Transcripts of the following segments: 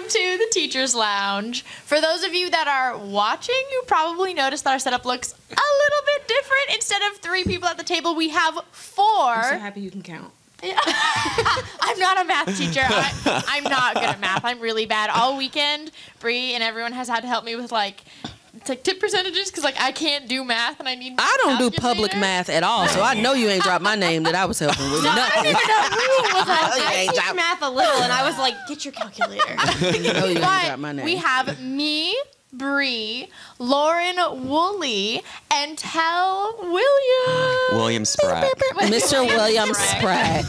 to the Teacher's Lounge. For those of you that are watching, you probably noticed that our setup looks a little bit different. Instead of 3 people at the table, we have 4. I'm so happy you can count. I'm not a math teacher. I'm not good at math. I'm really bad. All weekend, Bree and everyone has had to help me with tip percentages because I can't do math and I need. I don't do public math at all, so I know you ain't dropped my name that I was helping with. No, nothing. I don't even know who was I teach math a little, and I was like, "Get your calculator." You know you ain't dropped my name. We have me, Bree, Lauren Woolley, and Tell William Sprack. Mr. William Sprack.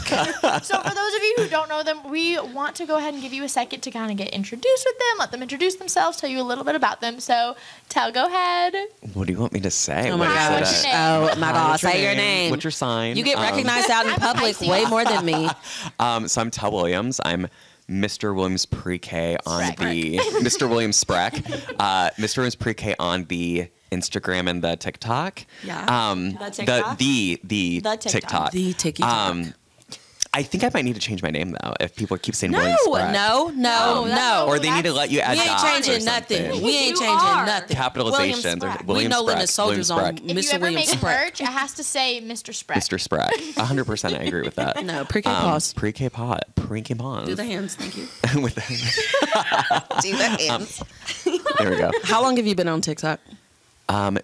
So for those of you who don't know them, we want to go ahead and give you a second to kind of get introduced with them, let them introduce themselves, tell you a little bit about them. So, Tell, go ahead. What do you want me to say? Oh my gosh. Oh my gosh. Say your name. What's your sign? You get recognized out in public way more than me. So I'm Tell Williams. I'm Mr. Williams Pre-K on the Mr. Williams Sprack. Mr. Williams Pre-K on the Instagram and the TikTok. Yeah. The TikTok. The TikTok. The TikTok. I think I might need to change my name though. If people keep saying Williams Sprack. No. Or they need to let you add. We ain't changing nothing. We ain't changing nothing. Capitalizations. We know Linda Soldiers on If you Mr. ever William make Sprack. merch, it has to say Mr. Sprack. Mr. Sprack. 100%. I agree with that. No, pre-K pause. Pre-K pause. Pre-K pause. Do the hands, thank you. With the Do the hands. There we go. How long have you been on TikTok?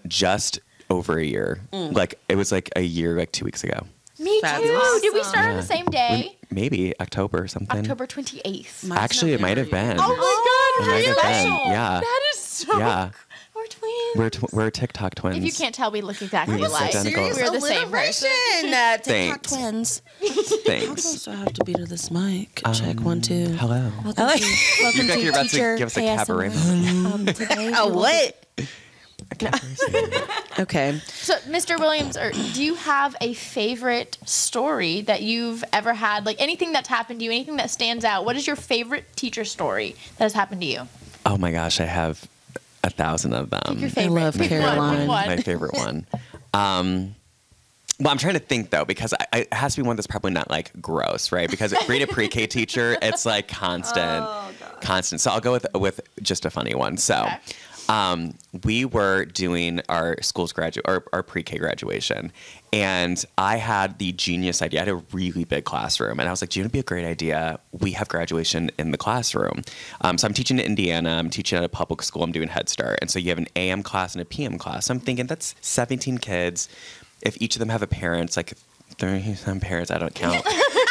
Just over a year. It was a year, 2 weeks ago. Me Fabulous. too. Did we start on the same day? Maybe October or something. October 28th. Actually, it might have been. Oh my God, It might have been. really? Yeah. That is so Yeah. We're twins. We're TikTok twins. If you can't tell, we look exactly We look alike. identical. We're the same person. TikTok Thanks. twins. How Thanks. close do I have to be to this mic? Check 1, 2. Hello. Welcome You're about to give us a cabaret. Today, Oh, what? Okay. Okay. So, Mr. Williams, do you have a favorite story that you've ever had? Anything that's happened to you, anything that stands out? What is your favorite teacher story that has happened to you? Oh my gosh, I have 1,000 of them. Your favorite. love Pick Caroline. One. My favorite one. Well, I'm trying to think though, because it has to be one that's probably not gross, right? Because being a pre-K teacher, it's constant. So I'll go with just a funny one. So. Okay. We were doing our school's our pre-K graduation, and I had the genius idea. I had a really big classroom, and I was like, "Do you know, it'd be a great idea? We have graduation in the classroom." So I'm teaching in Indiana. I'm teaching at a public school. I'm doing Head Start, and so you have an AM class and a PM class. So I'm thinking that's 17 kids. If each of them have a parent, it's 30-some parents. I don't count.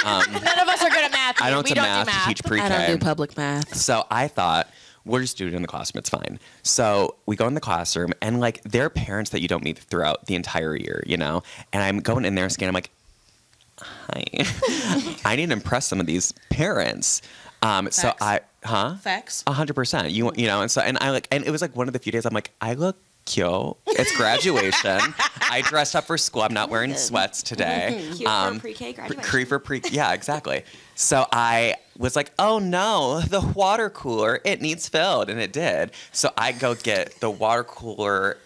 None of us are good at math. I don't do do math to teach pre-K. I don't do public math. So I thought, we'll just do it in the classroom. It's fine. So we go in the classroom, and there are parents that you don't meet throughout the entire year, And I'm going in there scanning. I'm like, hi, I need to impress some of these parents. So Facts. 100%. And it was one of the few days I'm like, I look cute. It's graduation. I dressed up for school. I'm not wearing sweats today. Cute for pre-K graduation. Yeah, exactly. So I was like, oh no, the water cooler, it needs filled. And it did. So I go get the water cooler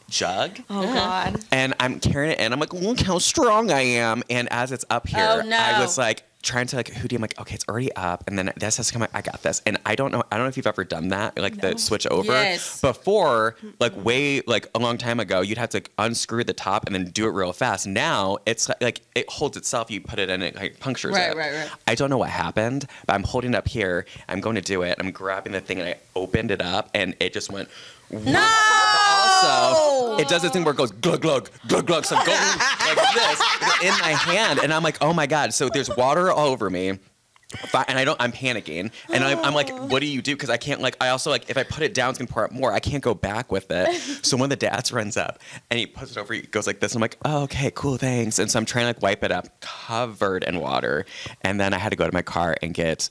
jug. Oh, God. And I'm carrying it in. I'm like, look how strong I am. And as it's up here, Oh, no. I was trying to Hootie, I'm like, okay, it's already up, and then this has to come out. I got this, and I don't know if you've ever done that, the switch over. Yes. Before, way a long time ago, you'd have to unscrew the top and then do it real fast. Now it's it holds itself. You put it in, it punctures it. Right. I don't know what happened, but I'm holding it up here. I'm going to do it. I'm grabbing the thing, and I opened it up, and it just went. No! Also, it does this thing where it goes glug glug glug glug. So I'm going like this in my hand, and I'm like, oh my god! So there's water all over me. And I'm panicking, and I'm like, what do you do? Because I can't, I also, if I put it down, it's going to pour out more. I can't go back with it. So one of the dads runs up, and he puts it over, he goes like this, and I'm like, oh, okay, cool, thanks. And so I'm trying to, wipe it up, covered in water. And then I had to go to my car and get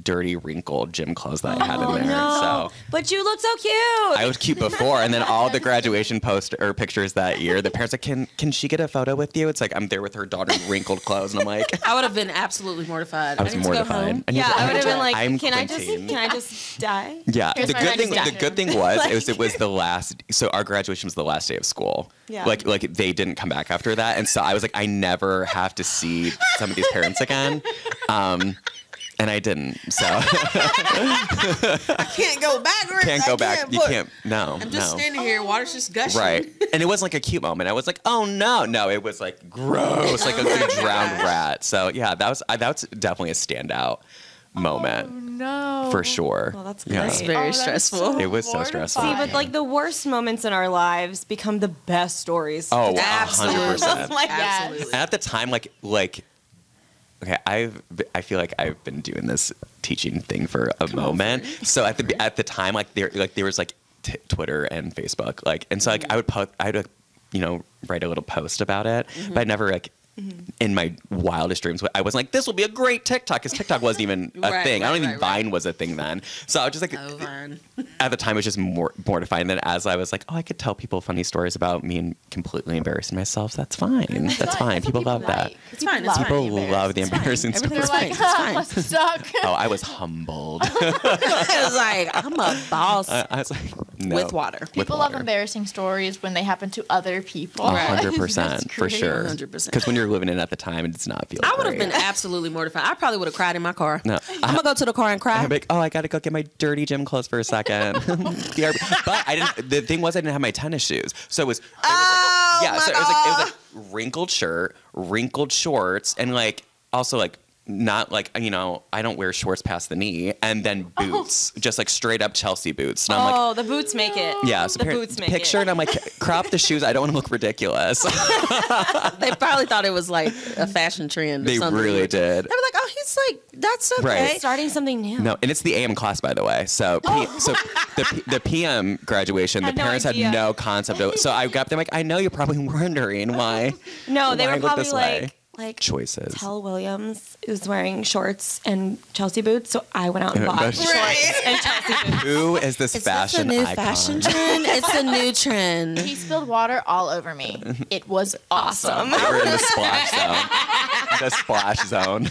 dirty, wrinkled gym clothes that I had in there. No. So But you look so cute. I was cute before, and then all the graduation pictures that year, the parents are like, can she get a photo with you? It's I'm there with her daughter in wrinkled clothes, and I'm like. I would have been absolutely mortified. I was mortified. Yeah, I would have been like, I'm can I Quentin. just die? Yeah, Here's the my good thing. next The good thing was it was the last. So our graduation was the last day of school. Yeah. Like they didn't come back after that, and so I was like, I never have to see some of these parents again. And I didn't, so. I can't go backwards. Can't go back. You can't, no, I'm just no. standing here, water's just gushing. Right. And it wasn't like a cute moment. I was like, oh no. No, it was like gross, like a drowned rat. So yeah, that's definitely a standout moment. No. For sure. Well, that's Yeah. That's very stressful. It was so stressful. See, but like the worst moments in our lives become the best stories. Oh, Absolutely. 100%. Like, Absolutely. And at the time, like, okay, I feel like I've been doing this teaching thing for a moment. So at the time, like there was like Twitter and Facebook, like, and so like I'd write a little post about it, but I never like. In my wildest dreams, I wasn't like, this will be a great TikTok, because TikTok wasn't even a thing. I don't even think Vine was a thing then. So I was just like, Vine. at the time, it was just mortifying. Then as I was like, oh, I could tell people funny stories about me and completely embarrassing myself. That's fine. That's fine. People love that. It's fine. It's People fine. love the embarrassing stuff. They're Everything's like, fine. must suck. Oh, I was humbled. I was like, I'm a boss I was like, no. with water. People love embarrassing stories when they happen to other people. 100% for sure. 100%. Because when you're living it at the time, it does not feel I would have great. been absolutely mortified. I probably would have cried in my car. No. I'm gonna go to the car and cry. I'd be like, oh, I gotta go get my dirty gym clothes for a second. But I didn't. The thing was, I didn't have my tennis shoes, so it was. Oh, yeah, my so it was like wrinkled shirt, wrinkled shorts, and like also like not like I don't wear shorts past the knee, and then boots, just like straight up Chelsea boots. And I'm like, the boots make it. yeah, so the boots make picture, it. and I'm like, crop the shoes. I don't want to look ridiculous. They probably thought it was like a fashion trend. Or They something. really did. They were like, oh, he's like, that's okay. Right. Starting something new. No, and it's the AM class, by the way. So, the PM graduation, the Had no parents idea. had no concept of it. So I got them like, I know you're probably wondering why. No, they why I were look probably this way. like Choices. Tell Williams was wearing shorts and Chelsea boots, so I went out and bought Right. shorts and Chelsea boots. Who is this Is fashion this a new icon? fashion trend? It's a new trend. He spilled water all over me. It was awesome. We're in the splash zone. The splash zone.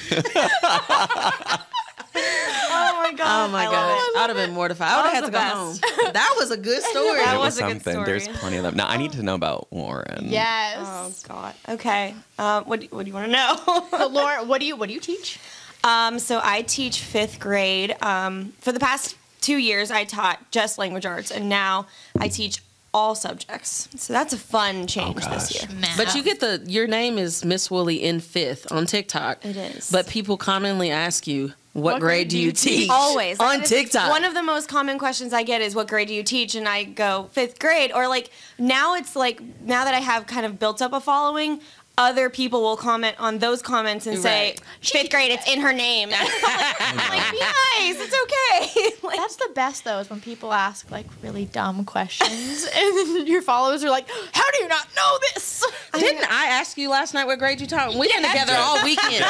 Oh my god! Oh my I love gosh. it. I would have been mortified. I would have had to go That home. was the That was a good story. That It was a good something. story. There's plenty of them. Now I need to know about Lauren. Yes. Oh god. Okay. What do you want to know? So Lauren, what do you teach? So I teach 5th grade. For the past 2 years, I taught just language arts, and now I teach all subjects. So that's a fun change this year. But you get your name is Miss Woolley in 5th on TikTok. It is. But people commonly ask you, what grade do you teach? Always. On That is TikTok. One of the most common questions I get is, what grade do you teach? And I go, 5th grade. Or like, now it's like, now that I have kind of built up a following, other people will comment on those comments and say, Right. 5th grade, it's in her name. I'm like, be nice, it's okay. Like, That's the best though, is when people ask like really dumb questions and then your followers are like, how do you not know this? Didn't I ask you last night what grade you taught? We've been together all weekend.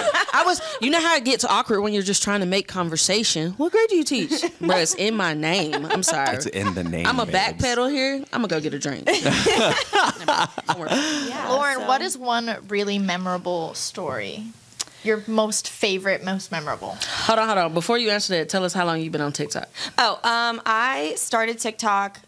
You know how it gets awkward when you're just trying to make conversation? What grade do you teach? Bro, it's in my name. I'm sorry. It's in the name. I'm a babes. backpedal here. I'm going to go get a drink. Don't worry. yeah, Lauren, so- what is one really memorable story? Your most favorite, most memorable. Hold on. Before you answer that, tell us how long you've been on TikTok. I started TikTok.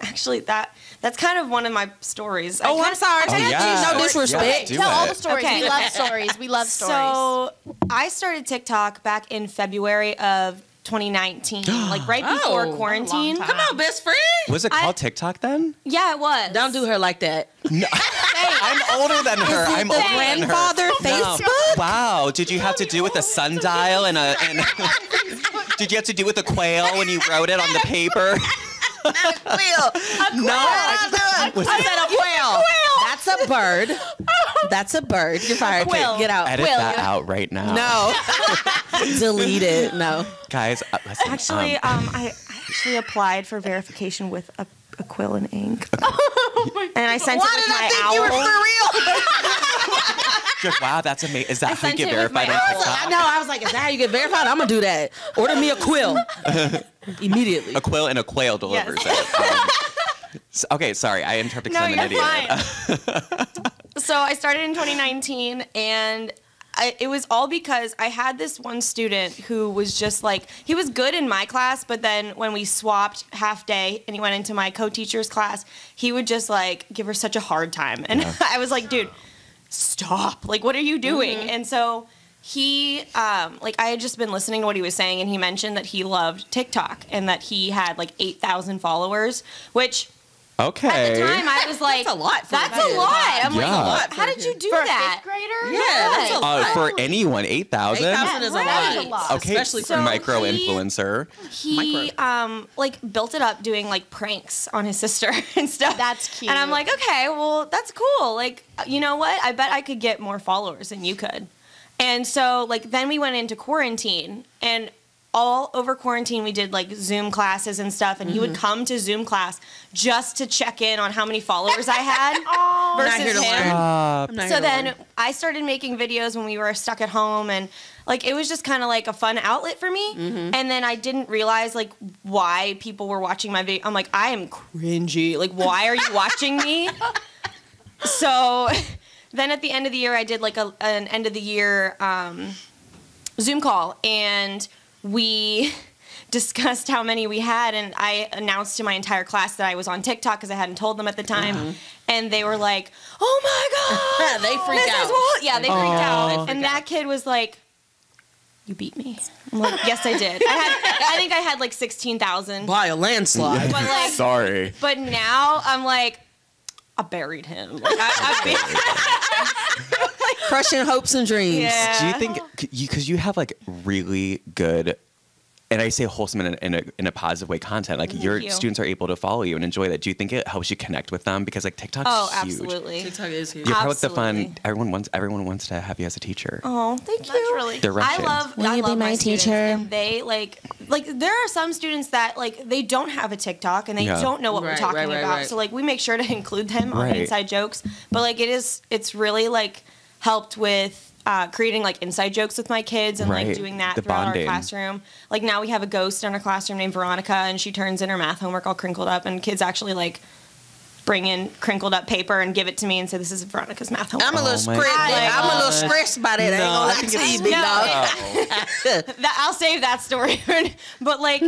Actually, that's kind of one of my stories. Oh, I'm sorry. Oh, yeah. No disrespect. Yeah, do Tell all it. the stories. Okay. We love stories. We love stories. So I started TikTok back in February of 2019, like right before Oh. quarantine. A long Come on, best friend. Was it called TikTok then? Yeah, it was. Don't do her like that. No. I'm older than her. I'm older than her. grandfather No. Facebook? Wow. Did you have to do with a sundial and did you have to do with a quail when you wrote it on the paper? Quail. No. I said a quail. That's a bird. That's a bird. You're fired. Quill. Get out. Edit that out right now. No. Delete it. No. Guys, listen. Actually, I actually applied for verification with a quill and ink. And I sent it with my owl. wow, that's amazing. Is that how you sent get it with verified my on owl. TikTok? I know. I was like, is that how you get verified? I'm going to do that. Order me a quill. Immediately. A quill and a quail delivers it. Okay, sorry. I interrupted because I'm an you're idiot. fine. So I started in 2019, and it was all because I had this one student who was just like, he was good in my class, but then when we swapped half day and he went into my co-teacher's class, he would just like give her such a hard time. And I was like, dude, stop. Like, what are you doing? And so he like I had just been listening to what he was saying, and he mentioned that he loved TikTok and that he had like 8,000 followers, which Okay. at the time I was like, That's a lot. That's a lot. I'm Yeah. like, how did you do For a that? fifth grader? Yeah, that's a lot. For anyone, 8,000? 8,000 is a Right. lot. A lot. Okay, Especially for So micro he- influencer. He like built it up doing like pranks on his sister and stuff. That's cute. And I'm like, okay, well, that's cool. Like, you know what? I bet I could get more followers than you could. And so like then we went into quarantine, and all over quarantine we did like Zoom classes and stuff, and he would come to Zoom class just to check in on how many followers I had Not here versus to him. learn. I'm not So here to then learn. I started making videos when we were stuck at home, and like it was just kind of like a fun outlet for me. And then I didn't realize like why people were watching my video. I'm like, I am cringy. Like, why are you watching me? So then at the end of the year, I did like an end of the year Zoom call, and we discussed how many we had, and I announced to my entire class that I was on TikTok because I hadn't told them at the time, and they were like, "Oh my god!" They freaked this out. is what-" Yeah, they freaked out, They freaked and that kid was like, "You beat me." I'm like, "Yes, I did. I think I had like 16,000." By a landslide. But like, Sorry. but now I'm like, I buried him. Like, I buried. Crushing hopes and dreams. Yeah. Do you think, because you have like really good, and I say wholesome in a positive way, content, like your you. students are able to follow you and enjoy that. Do you think it helps you connect with them? Because like TikTok's Oh, huge. absolutely. TikTok is huge. You're probably like the fun, Absolutely. everyone wants to have you as a teacher. Oh, thank you. That's really Directions. I love my students, and they like there are some students that like they don't have a TikTok and they Yeah. don't know what we're Right, talking right, about. right. So like we make sure to include them on Right. inside jokes. But like it's really like helped with creating like inside jokes with my kids and Right. like doing that The throughout bonding. our classroom. Like now we have a ghost in our classroom named Veronica, and she turns in her math homework all crinkled up, and kids actually like bring in crinkled up paper and give it to me and say, "This is Veronica's math homework." I'm a little Oh my stressed. God. I'm a little stressed by that. I ain't No, gonna I lie think to it's- you, big No. dog. That, I'll save that story. But like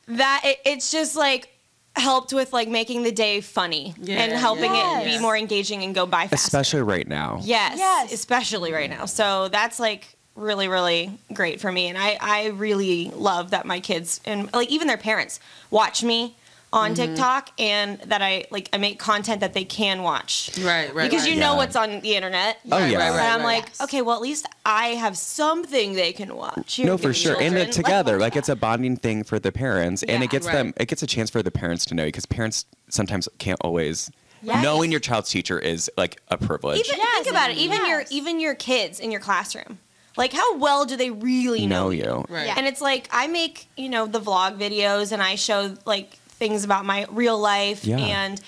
that, it's just like helped with like making the day funny and helping it be Yes. more engaging and go by faster. Especially right now. Yes, especially right now. So that's like really, really great for me. And I really love that my kids and like even their parents watch me on TikTok, and that I make content that they can watch. Right. Because you Yeah. know what's on the internet. Oh, yeah. Right, And I'm right. like, okay, well, at least I have something they can watch. Here No, you for go, sure. And children. it together, like it's a bonding thing for the parents, and Yeah. it gets Right. them. It gets a chance for the parents to know, because parents sometimes can't always. Yes. Knowing your child's teacher is like a privilege. Even think about it. Yes. Even your kids in your classroom. Like, how well do they really know you? Right. Yeah. And it's like I make the vlog videos, and I show like things about my real life, Yeah. and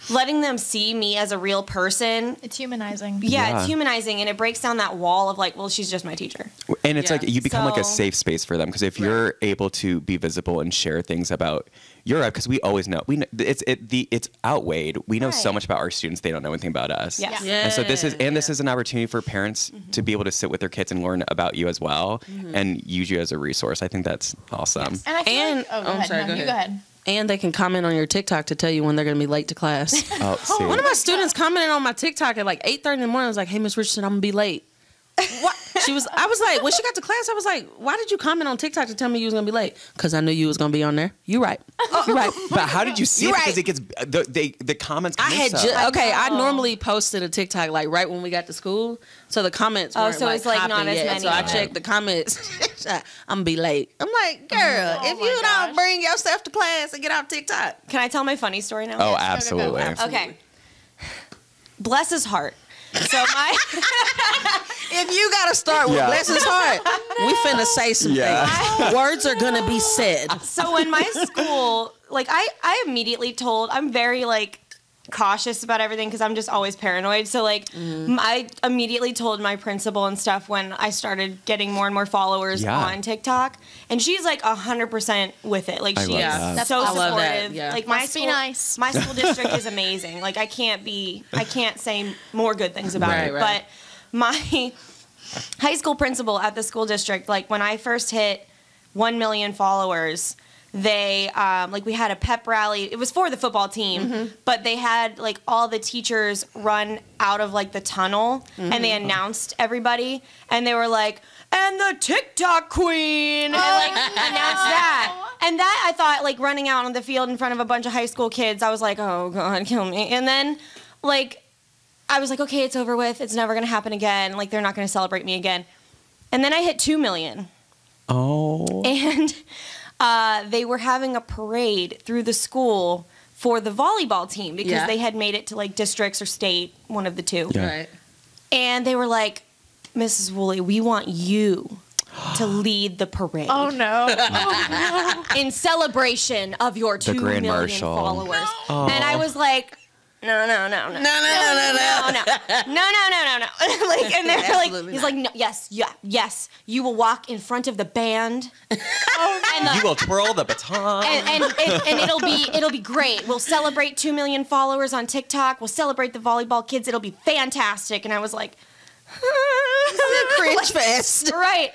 letting them see me as a real person. It's humanizing. Yeah. It's humanizing, and it breaks down that wall of like, well, she's just my teacher. And it's Yeah. like you become like a So- safe space for them, because if you're able to be visible and share things about your life, because we always know it's outweighed. We know so Right. much about our students; they don't know anything about us. Yes. Yeah. And so this is an opportunity for parents to be able to sit with their kids and learn about you as well, and use you as a resource. I think that's awesome. And I feel And- like, go I'm ahead. sorry, No, go you ahead. go ahead. And they can comment on your TikTok to tell you when they're going to be late to class. Oh, see. One of my students commented on my TikTok at like 8:30 in the morning. I was like, "Hey, Miss Richardson, I'm gonna be late." What? I was like, when she got to class, I was like, "Why did you comment on TikTok to tell me you was gonna be late?" Because I knew you was gonna be on there. You right. You right. But how did you see it? You're Because right. it gets the comments. I Come in had so- I normally posted a TikTok like right when we got to school, so the comments. Oh, weren't, so it's, like, hopping not as yet. many. So I Yeah. checked the comments. I'm gonna be late. I'm like, girl, Oh if my you gosh. don't bring yourself to class and get off TikTok. Can I tell my funny story now? Oh, Go, absolutely. go, go. Okay. Bless his heart. So my If you gotta start with Yeah. bless his heart, we finna say some Yeah. things. Words are gonna be said. so when my school, like I immediately told, I'm very like cautious about everything because I'm just always paranoid. So like I immediately told my principal and stuff when I started getting more and more followers Yeah. on TikTok, and she's like 100% with it. Like I she's love Yeah. that. That's so awesome. I love that, supportive. yeah. Like my Must be school, nice. my school district is amazing. Like I can't say more good things about Right, it. right. But my high school principal at the school district, like when I first hit 1 million followers, they like we had a pep rally. It was for the football team, but they had like all the teachers run out of like the tunnel and they announced everybody and they were like, and the TikTok queen, and like announced that. And that I thought, like running out on the field in front of a bunch of high school kids, I was like, oh God, kill me. And then like I was like, okay, it's over with. It's never gonna happen again. Like they're not gonna celebrate me again. And then I hit 2 million. Oh. And they were having a parade through the school for the volleyball team because they had made it to like districts or state, one of the two. Yeah. Right. And they were like, Mrs. Woolley, we want you to lead the parade. Oh no. In celebration of your 2 Grand million Marshal. followers. Oh. And I was like, no. Like, and they're like, he's like, no, yes, you will walk in front of the band. You will twirl the baton. And it'll be great. We'll celebrate 2 million followers on TikTok. We'll celebrate the volleyball kids. It'll be fantastic. And I was like, Cringe fest. right.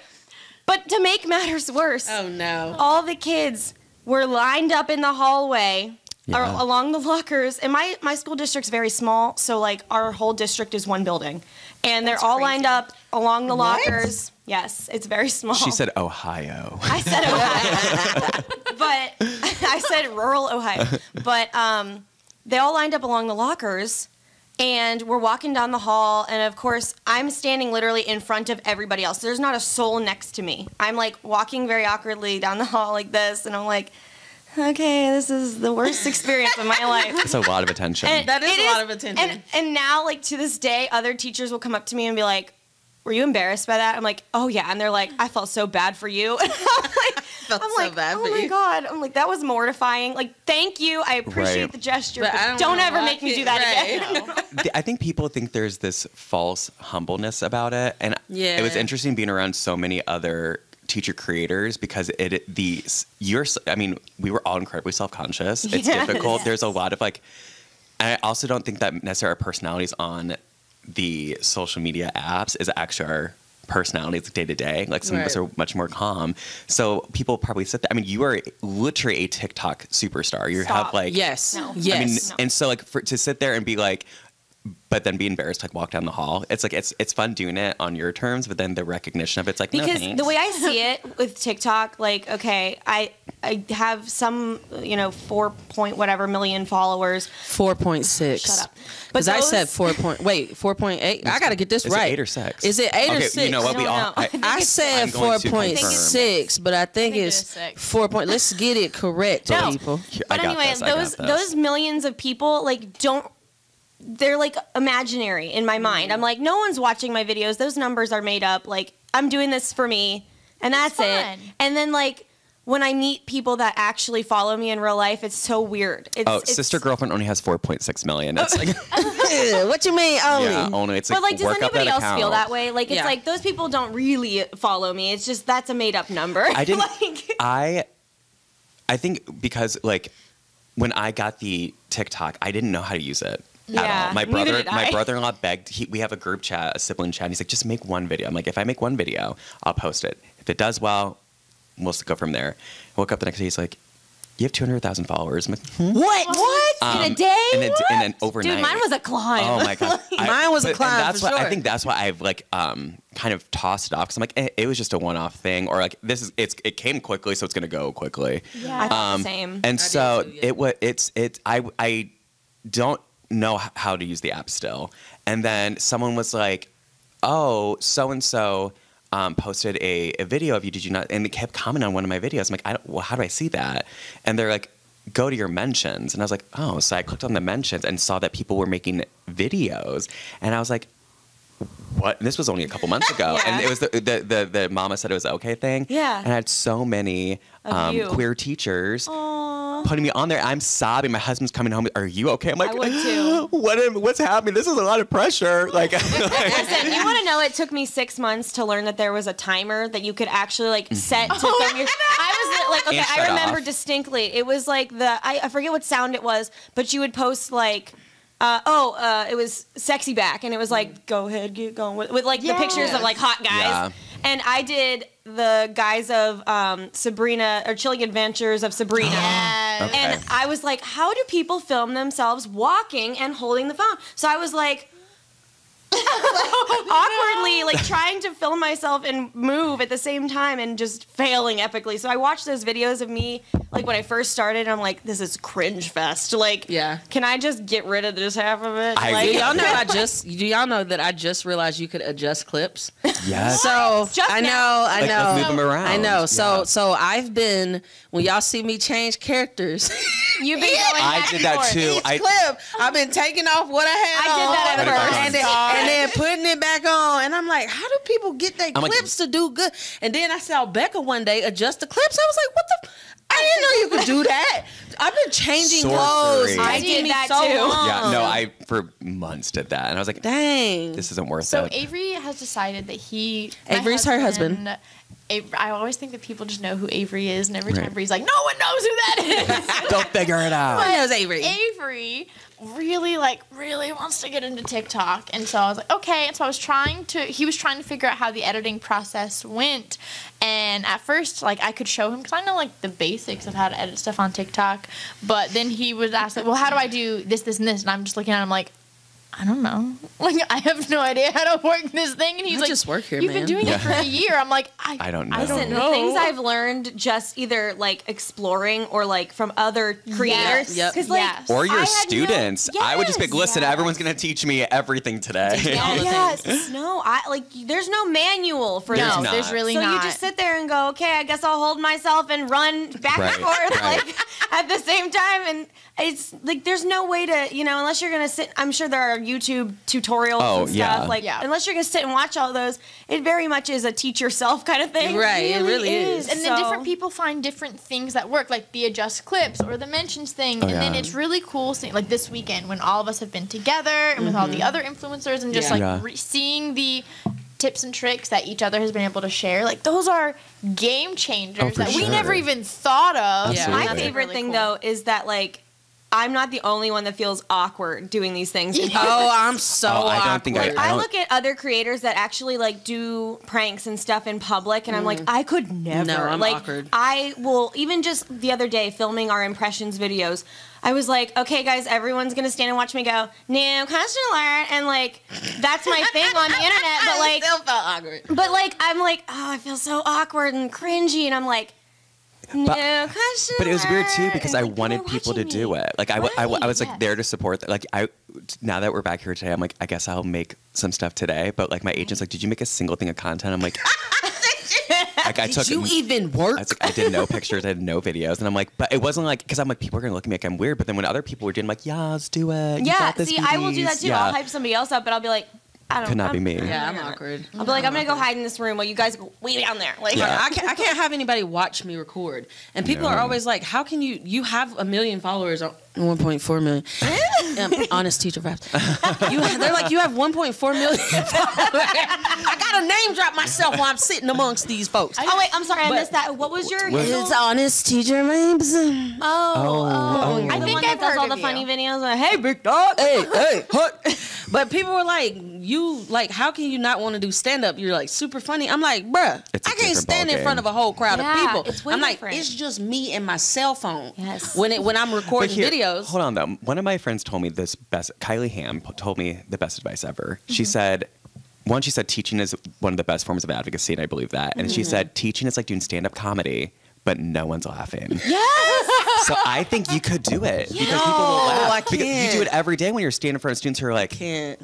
But to make matters worse, Oh no. all the kids were lined up in the hallway or Yeah. along the lockers. And my school district's very small, so like our whole district is one building. And they're all lined up along the lockers. Yes, it's very small. She said Ohio. I said Ohio. But I said rural Ohio. But they all lined up along the lockers and we're walking down the hall, and of course I'm standing literally in front of everybody else. There's not a soul next to me. I'm like walking very awkwardly down the hall like this, and I'm like, okay, this is the worst experience of my life. That's a lot of attention. And That is it a lot of attention. And now, like, to this day, other teachers will come up to me and be like, were you embarrassed by that? I'm like, oh yeah. And they're like, I felt so bad for you. And I'm like, bad oh for my you. God. I'm like, that was mortifying. Like, thank you. I appreciate Right. the gesture, But but I don't don't wanna ever walk make me it- do that right. again. I think people think there's this false humbleness about it, and Yeah. it was interesting being around so many other teacher creators because we were all incredibly self-conscious. It's Yes. difficult. There's a lot of like, and I also don't think that necessarily our personalities on the social media apps is actually our personalities day to day. Like some of us Right. are much more calm. So people probably sit there. I mean, you are literally a TikTok superstar. You Stop. have like Yes. No. Yes. I mean, No. and so like to sit there and be like, but then be embarrassed to like walk down the hall. It's like it's fun doing it on your terms, but then the recognition of it's like no Because thanks. the way I see it with TikTok, like, okay, I have some, 4 million followers. 4.6. Shut up. Because But I said those- 4.8. I got to get this Is right. it 8 or 6? Is it 8 or Okay, 6? you know what? I We don't all. know. I think I it's said I'm going to 4.6, but I think it it's is 6. 4 point. Let's get it correct, No. people. I But got anyway, this, I got this. those millions of people like they're like imaginary in my mind. I'm like, no one's watching my videos. Those numbers are made up. Like, I'm doing this for me, and that's it. fun. And then like when I meet people that actually follow me in real life, it's so weird. It's Sister Girlfriend only has 4.6 million. It's like Yeah, what you mean only? yeah, only it's like But like, does work up anybody that else feel account. that way? Like, it's Yeah. like those people don't really follow me. It's just that's a made up number. I didn't. Like, I think because like when I got the TikTok, I didn't know how to use it. At Yeah, all. My neither did I. brother-in-law begged. We have a group chat, a sibling chat. And he's like, just make one video. I'm like, if I make one video, I'll post it. If it does well, we'll go from there. I woke up the next day. He's like, you have 200,000 followers. I'm like, what? In a day? In an overnight. Dude, mine was a climb. Oh my god, Mine was a and climb, That's for why I sure. think that's why I've like kind of tossed it off because I'm like it was just a one-off thing, or like it came quickly, so it's gonna go quickly. Yeah, I thought the same. And so too, yeah. it was I don't know how to use the app still, and then someone was like, oh, so and so posted a video of you. Did you not? And they kept commenting on one of my videos. I'm like, well, how do I see that? And they're like, go to your mentions. And I was like, oh. So I clicked on the mentions and saw that people were making videos. And I was like, what? And this was only a couple months ago. Yeah. And it was the mama said it was the okay thing. Yeah. And I had so many Of you. queer teachers Aw. putting me on there. I'm sobbing. My husband's coming home. Are you okay? I'm like, I would too. What's happening? This is a lot of pressure. Like, Listen, you want to know? It took me 6 months to learn that there was a timer that you could actually like set to film your. I was like, okay, And I shut remember off. distinctly. It was like I forget what sound it was, but you would post like. It was sexy back, and it was like, go ahead, get going with like the pictures of like hot guys. Yeah. And I did the guise of Sabrina or Chilling Adventures of Sabrina. Yes. Okay. And I was like, how do people film themselves walking and holding the phone? So I was like, awkwardly like trying to film myself and move at the same time and just failing epically. So I watched those videos of me like when I first started and I'm like, this is cringe fest. Like, Yeah. can I just get rid of this half of it? I- Like, Do y'all know that I just realized you could adjust clips? Yes. So Just I now? know, Like, let's move them around. I know. So Yeah. so I've been when y'all see me change characters. you've been going I back did and that forth. too. Each clip, I've been taking off what I had I did on, that at first. and then putting it back on, and I'm like, how do people get their I'm like- clips to do good? And then I saw Becca one day adjust the clips. I was like, what the? I didn't know you could do that. I've been changing clothes. Sorcery. I taking did me that so too. long. Yeah, no, I for months did that, and I was like, Dang. this isn't worth So it. Avery has decided that my Avery's her husband. I always think that people just know who Avery is, and every Right. time Bree's like, no one knows who that is. Don't figure it out. Who knows Avery? Avery really wants to get into TikTok, and so I was like, okay. And so he was trying to figure out how the editing process went, and at first I could show him because I know the basics of how to edit stuff on TikTok, but then he would ask well, how do I do this, and this, and I'm just looking at him like, I don't know. I have no idea how to work this thing. And he's I like, just work here, you've man." been doing it for a year. I'm like, I don't know. Listen, the things I've learned just either exploring or from other creators. Yep. Because Yes. Or I your had students. no- I would just be like, listen, Yes. everyone's gonna teach me everything today. all the Yes. No, there's no manual for There's this. not. there's really So not. you just sit there and go, okay, I guess I'll hold myself and run back Right, and forth right. at the same time. And it's there's no way to, unless you're gonna sit. I'm sure there are YouTube tutorials Oh, and stuff. yeah. Yeah. Unless you're gonna sit and watch all those, it very much is a teach yourself kind of thing. Right, it really is. And then So- different people find different things that work, like the adjust clips or the mentions thing. Oh, and then yeah. it's really cool seeing, like this weekend when all of us have been together and with all the other influencers and just Yeah. Yeah. seeing the tips and tricks that each other has been able to share. Like those are game changers Oh, for that we sure. never even thought of. Yeah. My Absolutely. favorite Really thing cool. though is that I'm not the only one that feels awkward doing these things. in public. Oh, I'm so Oh, I don't think awkward. I I don't- look at other creators that actually do pranks and stuff in public, and I'm like, I could never. No, I'm like, awkward. I will even just the other day filming our impressions videos. I was like, okay, guys, everyone's gonna stand and watch me go new question alert, and that's my thing on the internet. But I still felt awkward. I'm like, oh, I feel so awkward and cringy, and I'm like. New question But it was weird too alert, because and, I people wanted are people to watching do me. it. I was yes. there to support that. Now that we're back here today, I'm like, I guess I'll make some stuff today. But my agent's like, did you make a single thing of content? I'm like, I took. Did you even work? I was like, I did no pictures, I did no videos, and I'm like, but it wasn't because I'm like, people are gonna look at me like I'm weird. But then when other people were doing, I'm like, yeah, let's do it. You Yeah, got this, see, I will do that BBs. too. Yeah. I'll hype somebody else up, but I'll be like, I don't. Could not be me. Yeah, I'm awkward. I'll be like, I'm gonna go hide in this room while you guys go way down there. Yeah. I can't have anybody watch me record. And people are always like, how can you have 1 million followers on 1.4 million. Honest teacher vibes. They're like, you have 1.4 million followers. I gotta name drop myself while I'm sitting amongst these folks. Oh wait, I'm sorry, I But- missed that. What was your? What- handle? It's honest teacher vibes. Oh, I the think one that I've does heard all of the you. funny videos. Hey, big dog. Hey, hut. But people were like, how can you not want to do stand up? You're super funny. I'm like, bruh, It's a I can't different stand in ballgame. front of a whole crowd Yeah, of people. it's way I'm like, different. it's just me and my cell phone. Yes. When I'm But recording here, videos. Hold on though. One of my friends told me this best. Kylie Ham told me the best advice ever. She said, she said teaching is one of the best forms of advocacy, and I believe that. And she said teaching is like doing stand-up comedy, but no one's laughing. Yes. So I think you could do it because people will laugh. I Because you can't. do it every day when you're standing in front of students who are like, Can't.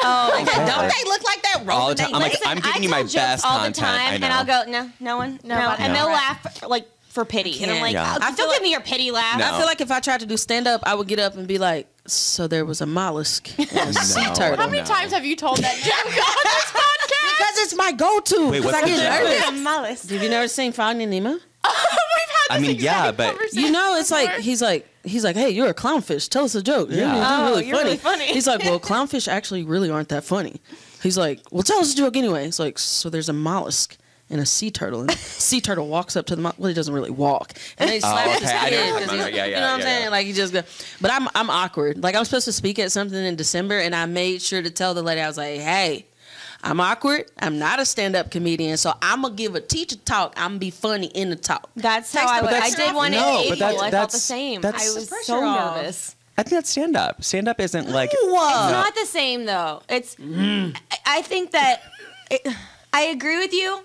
Oh, Don't they look like that? all the time. I'm like, Listen, I'm giving you I my tell jokes best all content. the time, I know. and I'll go, no one, no, Nobody. and No. they'll laugh for pity, and I'm like, Yeah. oh, don't give me your pity laugh. No. I feel like if I tried to do stand up, I would get up and be like, so there was a mollusk and a sea No. turtle. How many No. times have you told that joke on this podcast? Because it's my go-to. Wait, Because what's I get the joke? nervous. Mollusk. Have you never seen Finding Nemo? We've had I this mean, yeah, exact but- conversation You know, it's like before. he's like, hey, you're a clownfish. Tell us a joke. Yeah. You're you're really funny. He's like, well, clownfish actually really aren't that funny. He's like, well, tell us a joke anyway. It's like, so there's a mollusk and a sea turtle, and the sea turtle walks up to the mollusk. Well, he doesn't really walk, and then he slaps his okay. I know head what you're 'cause talking he's- about. Yeah, you know what I'm yeah, saying? yeah. Like he just go. But I'm awkward. Like I'm supposed to speak at something in December, and I made sure to tell the lady, I was like, hey, I'm awkward. I'm not a stand-up comedian, so I'm gonna give a teacher talk. I'm gonna be funny in the talk. That's how I did one in No, April. but I felt the same. I was so nervous. I think that's stand-up. Stand-up isn't like... It's not the same, though. It's. I think that I agree with you,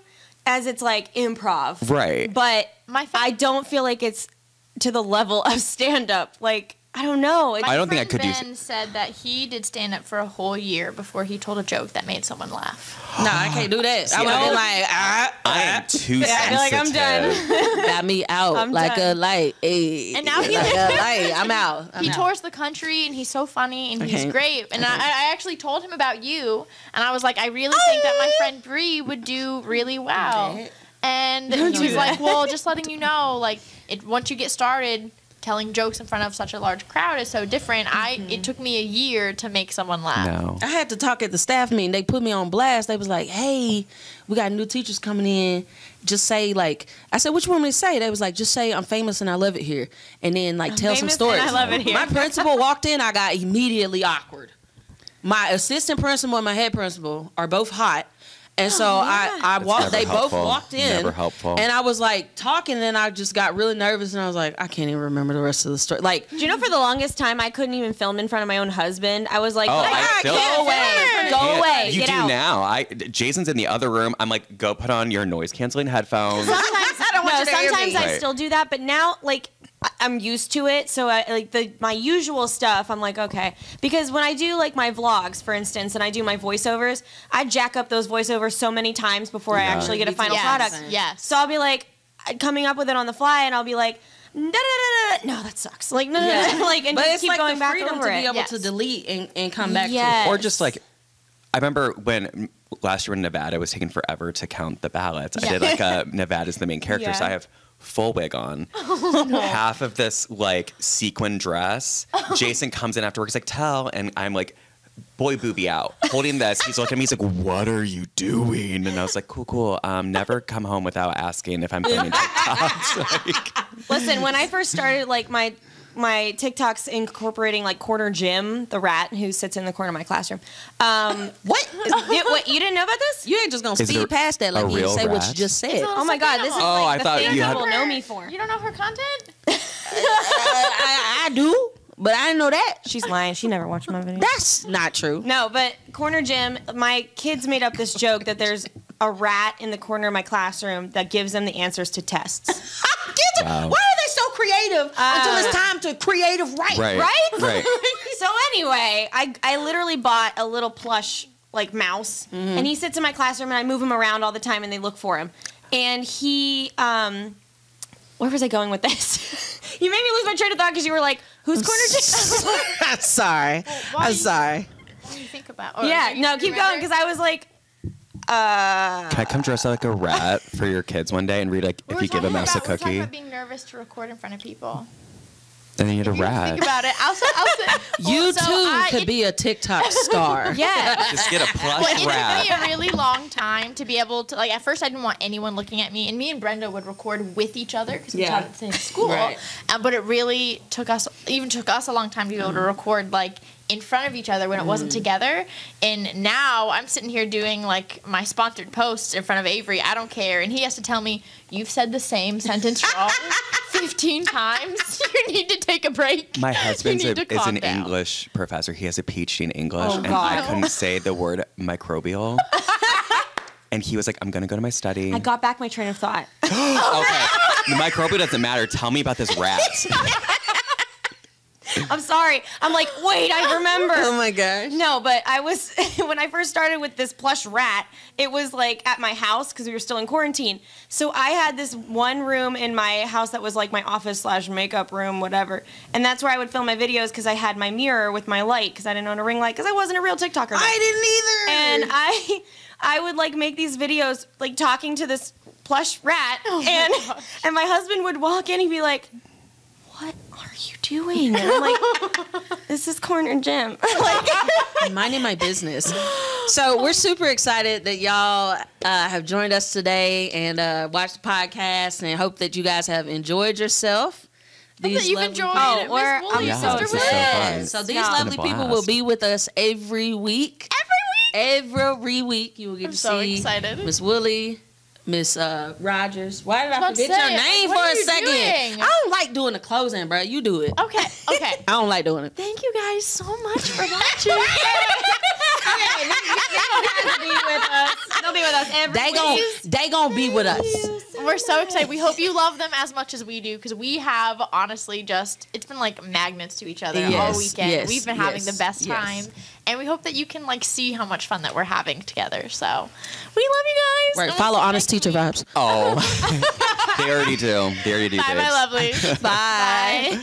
as it's like improv, Right. But I don't feel like it's to the level of stand-up. Like, I don't know. I don't think I could do... Ben said that he did stand-up for a whole year before he told a joke that made someone laugh. No, I can't do that. I would have been like, I am too sensitive. I feel like I'm done. got me out I'm like done. a light. Ay, And now he- like a light. I'm out. He tours the country, and he's so funny, and he's Okay. great. And I actually told him about you, and I was like, I really think that my friend Bree would do really well. Okay. And he was like, well, just letting you know, like, once you get started, telling jokes in front of such a large crowd is so different. It took me a year to make someone laugh. No. I had to talk at the staff meeting. They put me on blast. They was like, hey, we got new teachers coming in. Just say, like, I said, what you want me to say? They was like, just say I'm famous and I love it here. And then, like, tell some famous stories. and I love it here. My principal walked in. I got immediately awkward. My assistant principal and my head principal are both hot. And so I walked. They both helpful. walked in. Never helpful. And I was like talking, and I just got really nervous, and I was like, I can't even remember the rest of the story. Like, Do you know, for the longest time, I couldn't even film in front of my own husband. I was like, Oh, I still- go away. Go away. You Get do out. now. Jason's in the other room. I'm like, go put on your noise canceling headphones. Sometimes I Right. still do that, but now, like, I'm used to it. So I, like my usual stuff, I'm like, okay. Because when I do like my vlogs, for instance, and I do my voiceovers, I jack up those voiceovers so many times before I actually get a final product. Yes. So I'll be like coming up with it on the fly, and I'll be like, no, that sucks. Like, no, like, and but just it's keep like going the back freedom over to be it. able Yes. to delete and come back Yes. to it. Or just like, I remember when last year in Nevada, it was taking forever to count the ballots. I Yeah. did like a Nevada's the main character, so Yeah. I have full wig on. Half of this like sequin dress. Jason comes in after work, he's like, tell, and I'm like, boy booby out, holding this. He's looking at me, he's like, what are you doing? And I was like, cool. Never come home without asking if I'm filming TikToks. Like, Listen, when I first started, like my TikToks incorporating like Corner Jim, the rat who sits in the corner of my classroom. What? You didn't know about this? You ain't just gonna Is it speed past that like a you didn't real say what you rat? just said. Oh my God, this is Oh, like I the thought thing you had- people know me for. You don't know her content? I do, but I didn't know that. She's lying. She never watched my video. That's not true. No, but Corner Jim, my kids made up this joke that there's a rat in the corner of my classroom that gives them the answers to tests. Wow. Why are they so creative until it's time to creative write? right. So anyway, I literally bought a little plush like mouse, and he sits in my classroom, and I move him around all the time, and they look for him. And he, where was I going with this? You made me lose my train of thought because you were like, "Who's Corner Jim?" I'm sorry. why I'm you- sorry. What do you think about? Or Yeah, do you no, keep remember? going because I was like, Can I come dress like a rat for your kids one day and read like We if were you give a talking mouse a about- we were talking cookie? about being nervous to record in front of people. Then you need a You rat. Think about it. You too could be a TikTok star. yeah. Just get a Well, plush it took rat. me a really long time to be able to, like, at first I didn't want anyone looking at me, and me and Brenda would record with each other because we Yeah. taught at the same school. Right. But it really took us a long time to be able to record, like, in front of each other when it wasn't together. And now I'm sitting here doing, like, my sponsored posts in front of Avery. I don't care. And he has to tell me, you've said the same sentence wrong 15 times. You need to take a break. My husband need to is calm an down. English professor. He has a PhD in English, and God. I couldn't say the word microbial. And he was like, I'm going to go to my study. I got back my train of thought. Okay, the microbial doesn't matter. Tell me about this rat. I'm sorry. I'm like, wait, I remember. Oh my gosh. No, but I was, when I first started with this plush rat, it was like at my house because we were still in quarantine. So I had this one room in my house that was like my office / makeup room, whatever. And that's where I would film my videos because I had my mirror with my light because I didn't own a ring light because I wasn't a real TikToker then. I didn't either. And I would like make these videos like talking to this plush rat, and my husband would walk in and be like, "What are you doing?" And I'm like, "This is Corner Jim." I'm minding my business. So we're super excited that y'all have joined us today and watched the podcast, and hope that you guys have enjoyed yourself. That you've enjoyed Oh, it. we're- Miss Woolley, I'm Yeah, Sister this is so Willis. fun. So these Yeah. lovely It's been a people will blast. be with us every week. Every week you will get I'm to so see excited. Miss Willie, Miss Rogers. Why did I about to forget your say, name what for are a you second? doing? I don't like doing the closing, bro. You do it. Okay. I don't like doing it. Thank you guys so much for watching. They'll be with us every They gon' be with us. We're so excited. We hope you love them as much as we do, because we have honestly it's been like magnets to each other all weekend. Yes, We've been having the best yes. time, and we hope that you can like see how much fun that we're having together. So we love you guys. Right, And we'll follow see you Honest next Teacher week. vibes. Oh, they already do. They already do. Bye, my babes. lovelies. Bye. Bye.